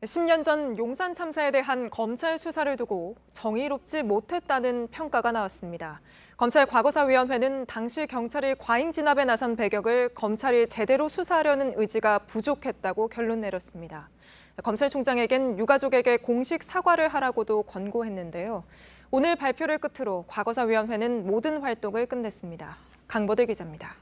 10년 전 용산 참사에 대한 검찰 수사를 두고 정의롭지 못했다는 평가가 나왔습니다. 검찰 과거사위원회는 당시 경찰이 과잉 진압에 나선 배경을 검찰이 제대로 수사하려는 의지가 부족했다고 결론 내렸습니다. 검찰총장에겐 유가족에게 공식 사과를 하라고도 권고했는데요. 오늘 발표를 끝으로 과거사위원회는 모든 활동을 끝냈습니다. 강보들 기자입니다.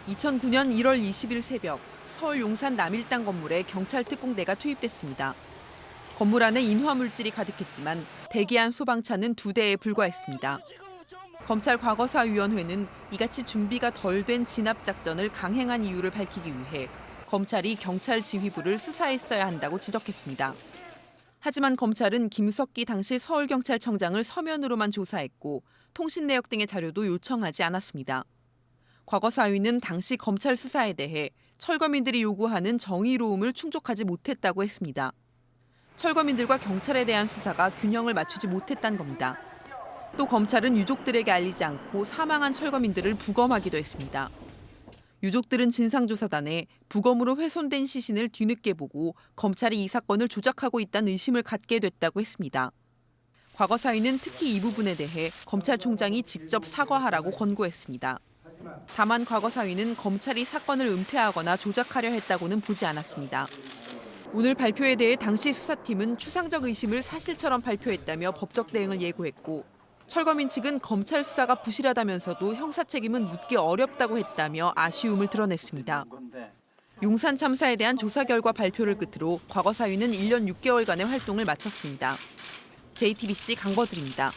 2009년 1월 20일 새벽 서울 용산 남일당 건물에 경찰 특공대가 투입됐습니다. 건물 안에 인화물질이 가득했지만 대기한 소방차는 2대에 불과했습니다. 검찰 과거사위원회는 이같이 준비가 덜 된 진압작전을 강행한 이유를 밝히기 위해 검찰이 경찰 지휘부를 수사했어야 한다고 지적했습니다. 하지만 검찰은 김석기 당시 서울경찰청장을 서면으로만 조사했고 통신 내역 등의 자료도 요청하지 않았습니다. 과거사위는 당시 검찰 수사에 대해 철거민들이 요구하는 정의로움을 충족하지 못했다고 했습니다. 철거민들과 경찰에 대한 수사가 균형을 맞추지 못했다는 겁니다. 또 검찰은 유족들에게 알리지 않고 사망한 철거민들을 부검하기도 했습니다. 유족들은 진상조사단에 부검으로 훼손된 시신을 뒤늦게 보고 검찰이 이 사건을 조작하고 있다는 의심을 갖게 됐다고 했습니다. 과거사위는 특히 이 부분에 대해 검찰총장이 직접 사과하라고 권고했습니다. 다만 과거사위는 검찰이 사건을 은폐하거나 조작하려 했다고는 보지 않았습니다. 오늘 발표에 대해 당시 수사팀은 추상적 의심을 사실처럼 발표했다며 법적 대응을 예고했고 철거민 측은 검찰 수사가 부실하다면서도 형사 책임은 묻기 어렵다고 했다며 아쉬움을 드러냈습니다. 용산 참사에 대한 조사 결과 발표를 끝으로 과거사위는 1년 6개월간의 활동을 마쳤습니다. JTBC 강버들입니다.